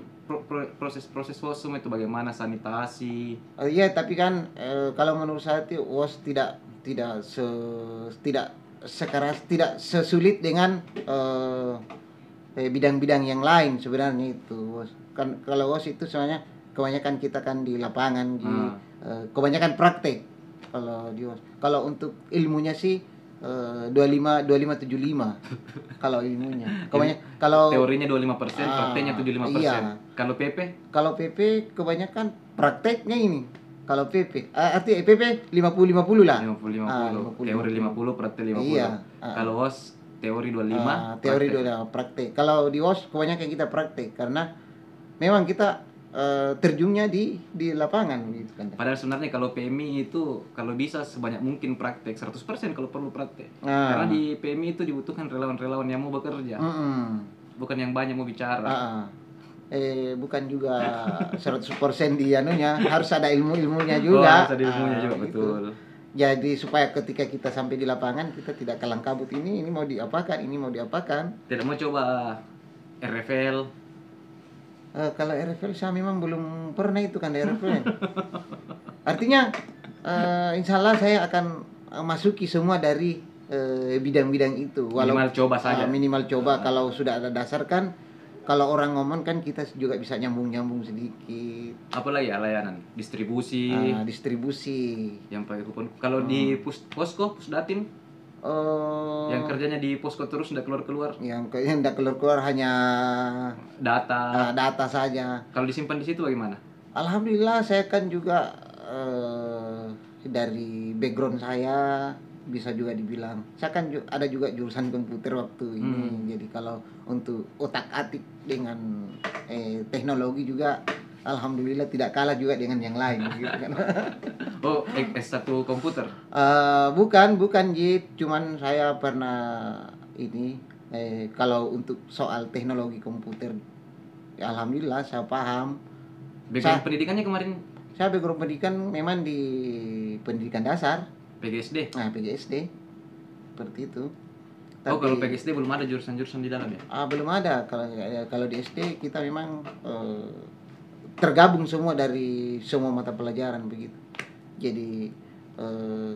proses-proses WOS semua itu bagaimana sanitasi. Iya, tapi kan kalau menurut saya itu WOS tidak se tidak sekeras, tidak sesulit dengan bidang-bidang yang lain sebenarnya itu WOS. Kan kalau WOS itu sebenarnya kebanyakan kita kan di lapangan di kebanyakan praktek kalau di WOS. Kalau untuk ilmunya sih 25 kalau ilmunya. Kalau Teorinya 25%, prakteknya 75%. iya. Kalau PP? Kalau PP kebanyakan prakteknya ini. Kalau PP, artinya PP 50-50 lah. 50-50. Teori 50, praktek 50. Iya. Kalau WOS teori 25, Teori praktek. 25 praktek. Kalau di WOS kebanyakan kita praktek karena memang kita terjunnya di lapangan gitu kan. Padahal sebenarnya kalau PMI itu kalau bisa sebanyak mungkin praktek 100% kalau perlu praktek. Ah. Karena di PMI itu dibutuhkan relawan-relawan yang mau bekerja, bukan yang banyak mau bicara. Bukan juga 100% di anunya, harus ada ilmunya Oh, juga. harus ada ilmunya juga, Gitu. betul. Jadi supaya ketika kita sampai di lapangan kita tidak kalang kabut, ini mau diapakan, ini mau diapakan. Tidak mau coba RFL. Kalau RFL saya memang belum pernah itu kan RFL. Artinya insya Allah saya akan masuki semua dari bidang-bidang itu. Minimal coba saja. Minimal coba. Kalau sudah ada dasar kan, kalau orang ngomong kan kita juga bisa nyambung-nyambung sedikit. Apalagi ya layanan distribusi Distribusi. yang pakai kupon. Kalau di posko, pusdatin yang kerjanya di posko terus tidak keluar-keluar. Yang tidak keluar hanya Data. saja. Kalau disimpan di situ bagaimana? Alhamdulillah saya kan juga dari background saya bisa juga dibilang saya kan ada juga jurusan komputer waktu ini. Jadi kalau untuk otak-atik dengan teknologi juga alhamdulillah tidak kalah juga dengan yang lain gitu kan. Oh, S1 komputer. Bukan Jit, cuman saya pernah ini kalau untuk soal teknologi komputer ya alhamdulillah saya paham. Background pendidikannya kemarin Saya background pendidikan memang di pendidikan dasar. PGSD. PGSD seperti itu. Oh, kalau PGSD belum ada jurusan-jurusan di dalam ya? Belum ada. Kalau di SD kita memang tergabung semua dari semua mata pelajaran begitu. Jadi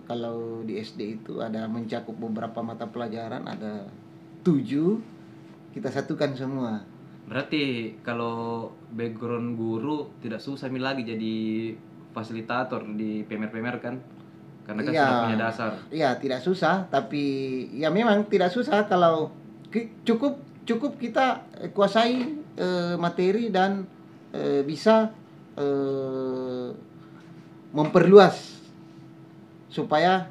kalau di SD itu ada mencakup beberapa mata pelajaran, ada 7, kita satukan semua. Berarti kalau background guru tidak susah lagi jadi fasilitator di PMR kan? Karena kan sudah punya dasar. Iya, tidak susah, tapi ya memang tidak susah kalau cukup kita kuasai materi dan bisa memperluas supaya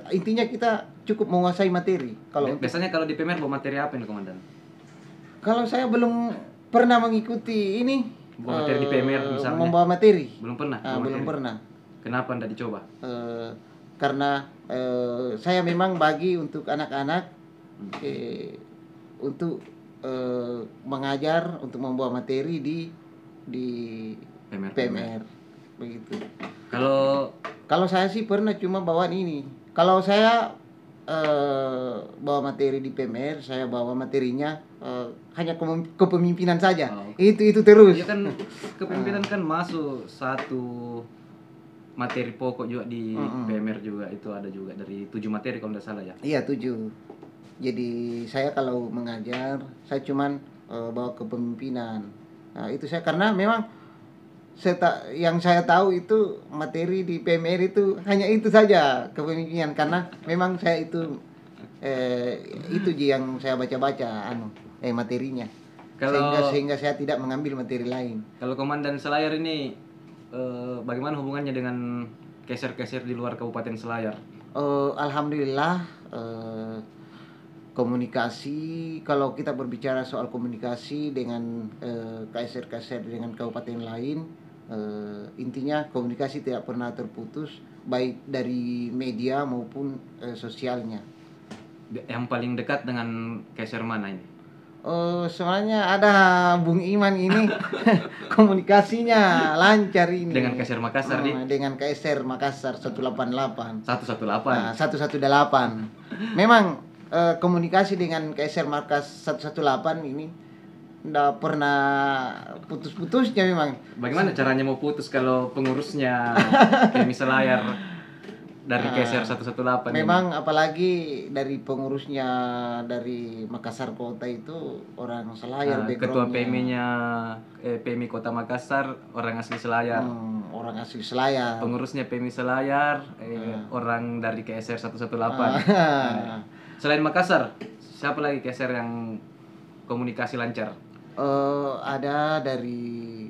intinya kita cukup menguasai materi. Biasanya kalau di PMR bawa materi apa ini, Komandan? Kalau saya belum pernah mengikuti ini bawa materi di PMR misalnya. Membawa materi. Belum pernah. Belum pernah. Kenapa Anda dicoba? Karena saya memang bagi untuk anak-anak untuk mengajar, untuk membawa materi di PMR begitu. Kalau saya sih pernah cuma bawa ini. Kalau saya bawa materi di PMR, saya bawa materinya hanya kepemimpinan saja. Itu terus. Iya kan, kepemimpinan kan masuk satu materi pokok juga di PMR juga, itu ada juga dari 7 materi kalau tidak salah ya. Iya 7. Jadi saya kalau mengajar saya cuman bawa kepemimpinan. Nah, itu saya karena memang yang saya tahu itu materi di PMR itu hanya itu saja, kepemimpinan, karena memang saya itu yang saya baca-baca materinya. Sehingga saya tidak mengambil materi lain. Kalau Komandan Selayar ini bagaimana hubungannya dengan keser-keser di luar Kabupaten Selayar? Alhamdulillah komunikasi, kalau kita berbicara soal komunikasi dengan KSR dengan kabupaten lain, intinya komunikasi tidak pernah terputus, baik dari media maupun sosialnya. Yang paling dekat dengan KSR mana ini? Sebenarnya ada Bung Iman ini komunikasinya lancar ini Dengan KSR Makassar nih. dengan KSR Makassar 188. 118. 118. Memang komunikasi dengan KSR Makassar 118 ini nggak pernah putus-putusnya memang. Bagaimana caranya mau putus kalau pengurusnya PMI Selayar dari KSR 118 ini? Memang apalagi dari pengurusnya dari Makassar Kota itu orang Selayar Ketua backgroundnya. PMI-nya PMI Kota Makassar orang asli Selayar. Orang asli Selayar. Pengurusnya PMI Selayar orang dari KSR 118. Selain Makassar, siapa lagi KSR yang komunikasi lancar? Ada dari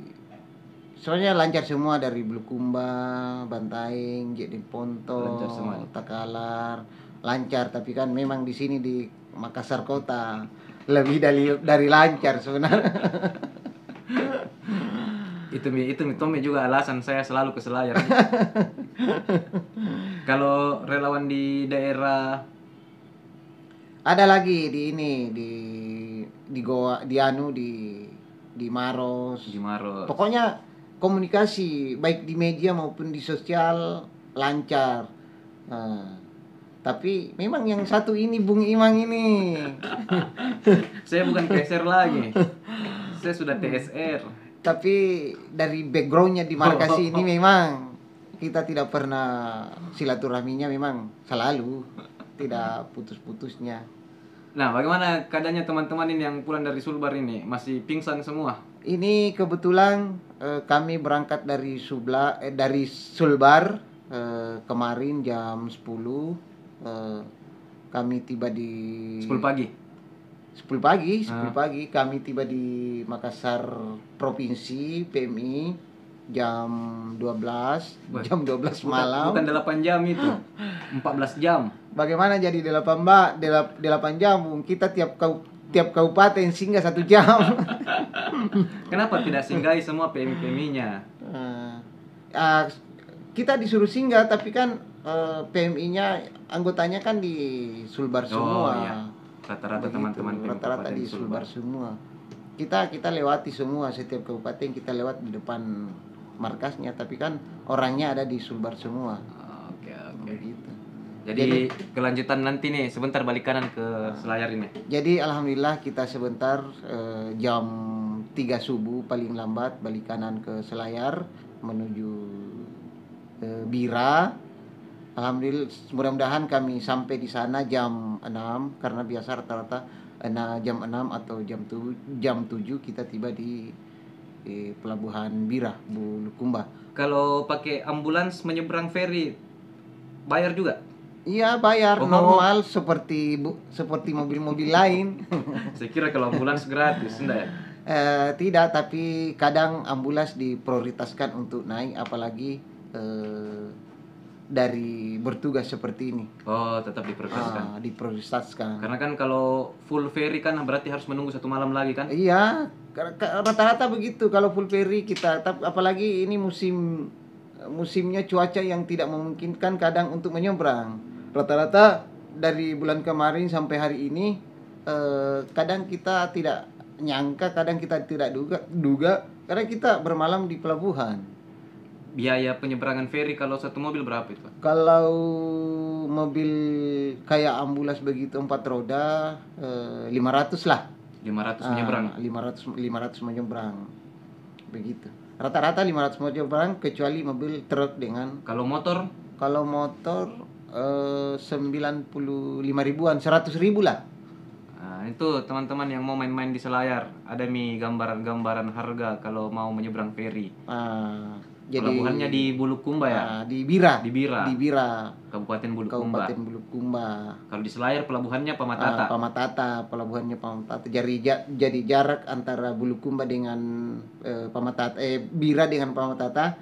soalnya lancar semua dari Bulukumba, Bantaeng, Jadi Ponto, Lancar semua. Takalar, lancar. Tapi kan memang di sini di Makassar Kota lebih dari lancar sebenarnya. itu Tommy juga alasan saya selalu ke Selayar. Kalau relawan di daerah Ada lagi di ini di Goa, di Maros. di Maros. Pokoknya komunikasi baik di media maupun di sosial lancar. Tapi memang yang satu ini Bung Imang ini Saya bukan KSR lagi. Saya sudah TSR. tapi dari backgroundnya di markas ini memang kita tidak pernah silaturahminya memang selalu tidak putus-putusnya. Nah, bagaimana keadaannya teman-teman ini yang pulang dari Sulbar ini? Masih pingsan semua? Ini kebetulan kami berangkat dari Sulbar kemarin jam 10. Kami tiba di 10 pagi. 10 pagi kami tiba di Makassar Provinsi PMI jam 12 malam. Bukan 8 jam itu. 14 jam. Bagaimana jadi 8 jam? Kita tiap kabupaten singgah 1 jam. Kenapa tidak singgahi semua PMI-PMI-nya? Kita disuruh singgah tapi kan PMI-nya anggotanya kan di Sulbar semua. Iya. Rata-rata teman-teman PMI rata-rata Kabupaten di Sulbar semua. Kita lewati semua, setiap kabupaten kita lewat di depan markasnya, tapi kan orangnya ada di Sulbar semua. Oke. Begitu. Jadi kelanjutan nanti nih sebentar balik kanan ke Selayar ini. Jadi alhamdulillah kita sebentar jam 3 subuh paling lambat balik kanan ke Selayar menuju Bira. Alhamdulillah mudah-mudahan kami sampai di sana jam 6 karena biasa rata-rata jam 6 atau jam 7 kita tiba di pelabuhan Bira, Bulukumba. Kalau pakai ambulans menyeberang feri bayar juga? Iya, bayar Oh. normal seperti mobil-mobil lain. Saya kira kalau ambulans gratis, enggak ya? Tidak, tapi kadang ambulans diprioritaskan untuk naik apalagi dari bertugas seperti ini. Oh, tetap diprioritaskan. Diprioritaskan. Karena kan kalau full ferry kan berarti harus menunggu 1 malam lagi kan? Iya, rata-rata begitu kalau full ferry kita. Apalagi ini musimnya cuaca yang tidak memungkinkan kadang untuk menyeberang. Rata-rata dari bulan kemarin sampai hari ini kadang kita tidak nyangka, kadang kita tidak duga karena kita bermalam di pelabuhan. Biaya penyeberangan feri kalau 1 mobil berapa itu? Kalau mobil kayak ambulans begitu 4 roda 500 lah. 500 menyeberang. 500 menyeberang. Begitu. Rata-rata 500 menyeberang kecuali mobil truk dengan Kalau motor 95 ribuan, 100 ribu lah. Nah, itu teman-teman yang mau main-main di Selayar, ada gambaran harga kalau mau menyeberang feri. Jadi Pelabuhannya di Bulukumba ya? Di Bira. Di Bira. Di Bira. Kabupaten Bulukumba. Kabupaten Bulukumba. Kalau di Selayar pelabuhannya Pamatata. Pamatata, pelabuhannya Pamatata. Jadi jarak antara Bulukumba dengan Pamatata, Bira dengan Pamatata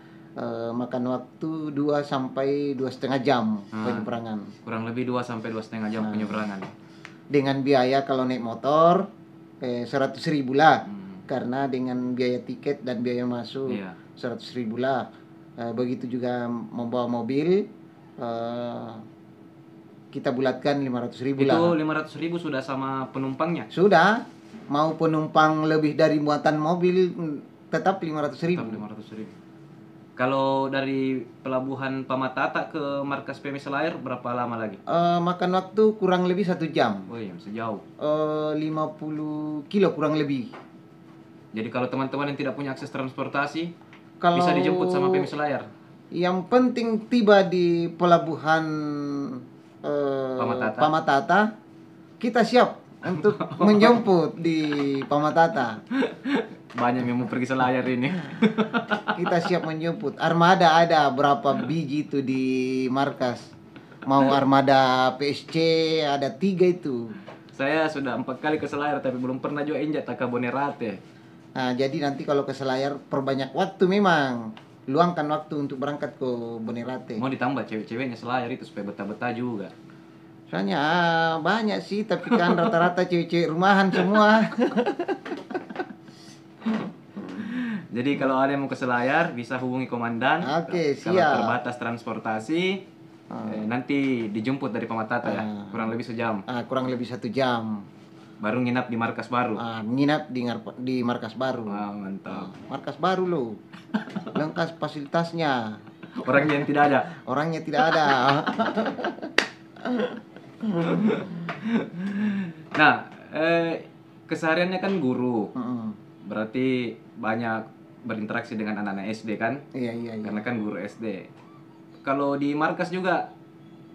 makan waktu 2 sampai 2,5 jam penyeberangan. Kurang lebih 2 sampai 2,5 jam penyeberangan. Dengan biaya kalau naik motor 100 ribu lah. Karena dengan biaya tiket dan biaya masuk 100 ribu lah. Begitu juga membawa mobil kita bulatkan 500 ribu lah. Itu 500 ribu sudah sama penumpangnya? Sudah mau penumpang lebih dari muatan mobil tetap 500.000. Tetap 500.000. Kalau dari pelabuhan Pamatata ke markas PMI Selayar berapa lama lagi? Makan waktu kurang lebih 1 jam. Oh iya, sejauh. 50 kilo kurang lebih. Jadi kalau teman-teman yang tidak punya akses transportasi, Kalau bisa dijemput sama PMI Selayar. yang penting tiba di pelabuhan Pamatata. Pamatata, kita siap untuk menjemput di Pamatata. Banyak yang mau pergi Selayar ini. Kita siap menjemput. Armada ada berapa biji itu di markas. Mau armada PSC ada 3 itu. Saya sudah 4 kali ke Selayar tapi belum pernah juga injak Taka Bonerate. Nah, jadi nanti kalau ke Selayar perbanyak waktu memang. Luangkan waktu untuk berangkat ke Bonerate. Mau ditambah cewek-ceweknya Selayar itu supaya betah-betah juga. Soalnya banyak sih, tapi kan rata-rata cewek-cewek rumahan semua. Jadi kalau ada yang mau ke Selayar bisa hubungi komandan. Oke, Kalau siap. terbatas transportasi nanti dijemput dari Pamatata ya. Kurang lebih sejam. Kurang lebih 1 jam. Baru nginap di markas baru. Menginap di markas baru. Wah, mantap. Markas baru loh. Lengkap fasilitasnya. Orangnya yang tidak ada. Orangnya tidak ada. Nah, kesehariannya kan guru. Mm-mm. Berarti banyak berinteraksi dengan anak-anak SD kan? Iya. Karena kan guru SD. Kalau di markas juga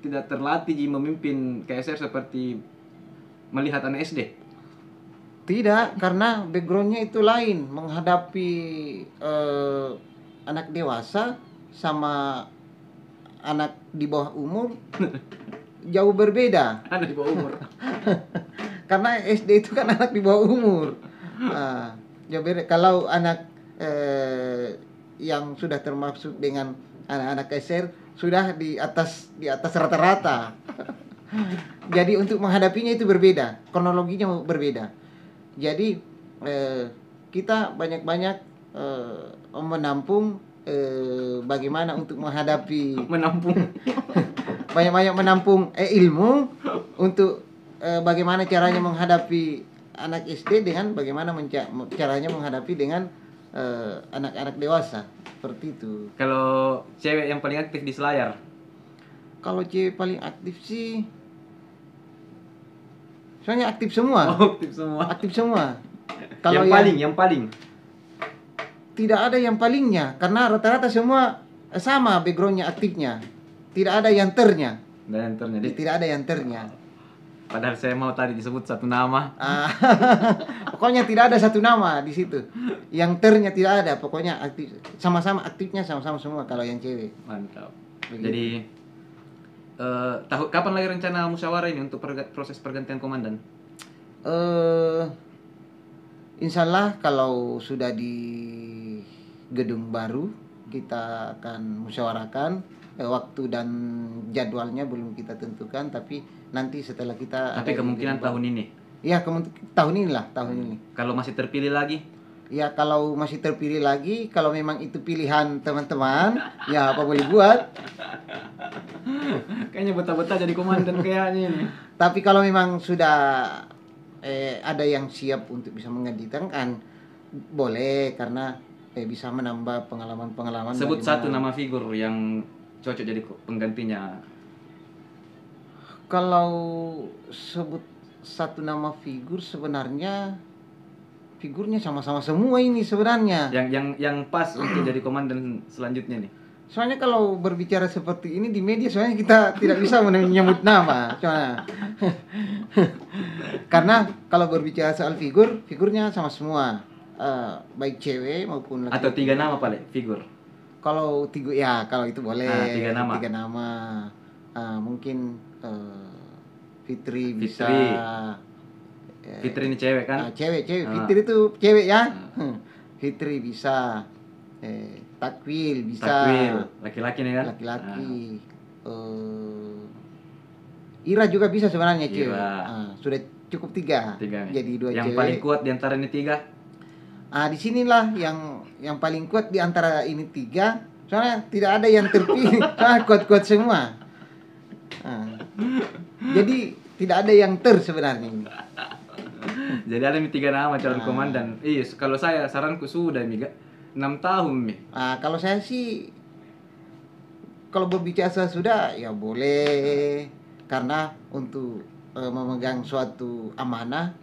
tidak terlatih Ji memimpin KSR seperti melihat anak SD. Tidak, karena backgroundnya itu lain. Menghadapi anak dewasa sama anak di bawah umur jauh berbeda. Ada di bawah umur. Karena SD itu kan anak di bawah umur. Jauh beda. Kalau anak yang sudah termasuk dengan anak-anak KSR sudah di atas rata-rata. Jadi untuk menghadapinya itu berbeda, kronologinya berbeda. Jadi kita banyak-banyak menampung bagaimana untuk menghadapi Menampung. banyak-banyak menampung ilmu untuk bagaimana caranya menghadapi anak SD dengan bagaimana caranya menghadapi dengan anak-anak dewasa seperti itu. Kalau cewek yang paling aktif di Selayar, Kalau cewek paling aktif sih, soalnya aktif semua. aktif semua. Aktif semua. Kalau yang paling tidak ada yang palingnya, karena rata-rata semua sama backgroundnya aktifnya. Tidak ada yang ternya. dan ternyata. Tidak ada yang ternya. Padahal saya mau tadi disebut satu nama. Pokoknya tidak ada satu nama di situ. Yang ternya tidak ada. Pokoknya aktif, sama-sama aktifnya sama-sama semua kalau yang cewek. Mantap. Begitu. Jadi kapan lagi rencana musyawarah ini untuk proses pergantian komandan? Insya Allah kalau sudah di gedung baru kita akan musyawarahkan. Waktu dan jadwalnya belum kita tentukan, tapi nanti setelah kita Tapi kemungkinan tahun ini. Ya, tahun inilah, tahun ini. Kalau masih terpilih lagi? Ya, kalau masih terpilih lagi, kalau memang itu pilihan teman-teman, ya apa boleh buat. Kayaknya betah-betah jadi komandan kayaknya ini. Tapi kalau memang sudah ada yang siap untuk bisa menggantikan, boleh, karena bisa menambah pengalaman-pengalaman. Sebut satu nama figur yang cocok jadi penggantinya. Kalau sebut satu nama figur, sebenarnya figurnya sama-sama semua ini sebenarnya. Yang pas untuk jadi komandan selanjutnya nih. Soalnya kalau berbicara seperti ini di media, soalnya kita tidak bisa menyebut nama, soalnya. Karena kalau berbicara soal figurnya sama semua, baik cewek maupun laki-laki. Atau 3 nama paling figur. Kalau kalau itu boleh. 3 nama. 3 nama. Mungkin Fitri bisa. Fitri ini cewek kan? Cewek. Fitri itu cewek ya. Fitri bisa. Takwil bisa. Takwil, laki-laki nih kan? Laki-laki. Ira juga bisa sebenarnya cewek. Sudah cukup 3. Jadi 2 yang cewek. paling kuat di antara ini 3. Di sinilah yang paling kuat di antara ini 3. Soalnya tidak ada yang terpilih. Soalnya kuat-kuat semua. Jadi tidak ada yang sebenarnya. Jadi ada nih 3 nama calon Ah. komandan. Iya, kalau saya saranku sudah Mi, 6 tahun Mi. Kalau saya sih, kalau berbicara sudah ya boleh, karena untuk memegang suatu amanah,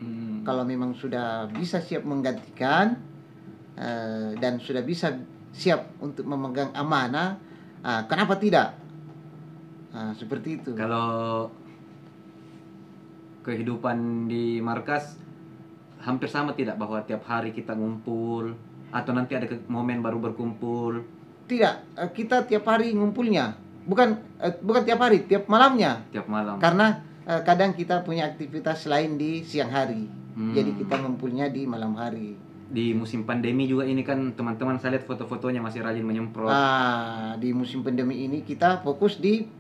kalau memang sudah bisa siap menggantikan dan sudah bisa siap untuk memegang amanah, kenapa tidak? Seperti itu. Kalau kehidupan di markas hampir sama tidak, bahwa tiap hari kita ngumpul atau nanti ada momen baru berkumpul? Tidak, kita tiap hari ngumpulnya, bukan tiap hari, tiap malamnya. Tiap malam. Karena kadang kita punya aktivitas lain di siang hari, jadi kita ngumpulnya di malam hari. Di musim pandemi juga ini kan teman-teman, saya lihat foto-fotonya masih rajin menyemprot. Di musim pandemi ini kita fokus di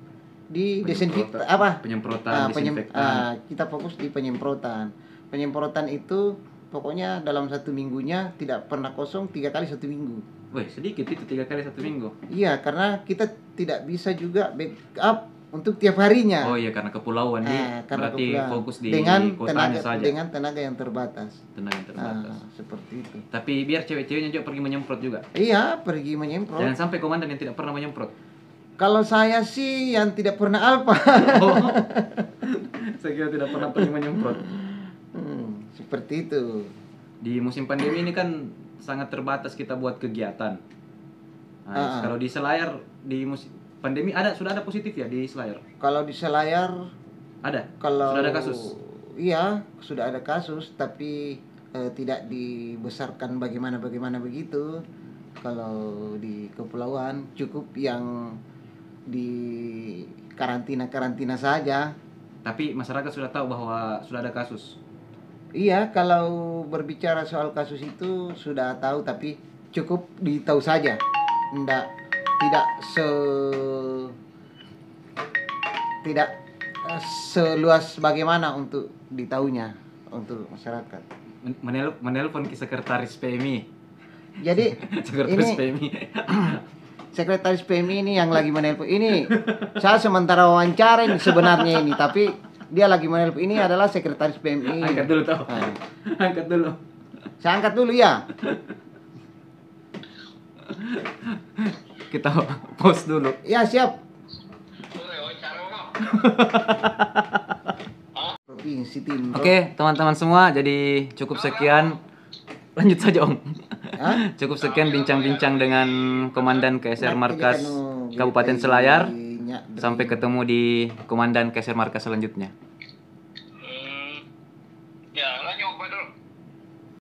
Penyemprotan- penyemprotan disinfektan. kita fokus di penyemprotan. Penyemprotan itu pokoknya dalam 1 minggunya tidak pernah kosong, 3 kali 1 minggu. Wih, sedikit itu 3 kali 1 minggu. Iya, karena kita tidak bisa juga backup untuk tiap harinya. Oh iya, karena kepulauan Karena berarti kebetulan fokus di dengan kotanya saja. dengan tenaga yang terbatas. Tenaga yang terbatas. Seperti itu. Tapi biar cewek-ceweknya juga pergi menyemprot juga. Iya, pergi menyemprot. Jangan sampai komandan yang tidak pernah menyemprot. Kalau saya sih yang tidak pernah alfa. Oh. Saya kira tidak pernah pergi menyemprot. Seperti itu. Di musim pandemi ini kan sangat terbatas kita buat kegiatan. Nah, kalau di Selayar di musim pandemi sudah ada positif ya di Selayar? Kalau di Selayar Ada. Kalau Sudah ada kasus. Iya, sudah ada kasus, tapi tidak dibesarkan bagaimana begitu. Kalau di kepulauan cukup yang di karantina saja. Tapi masyarakat sudah tahu bahwa sudah ada kasus. Iya, kalau berbicara soal kasus itu sudah tahu, tapi cukup ditahu saja. Tidak seluas bagaimana untuk ditahunya untuk masyarakat. Menelpon ke sekretaris PMI. Jadi Sekretaris ini PMI. sekretaris PMI ini yang lagi menelpon ini. Saya sementara wawancara ini sebenarnya ini, tapi dia lagi menelpon. Ini adalah sekretaris PMI. Angkat dulu tahu. Angkat dulu. Saya angkat dulu ya. Kita pause dulu. Ya, siap. Provinsi Timur. Oke, teman-teman semua, jadi cukup sekian. Lanjut saja, Om. Cukup sekian bincang-bincang dengan Komandan KSR Markas Kabupaten Selayar. Sampai ketemu di Komandan KSR Markas selanjutnya.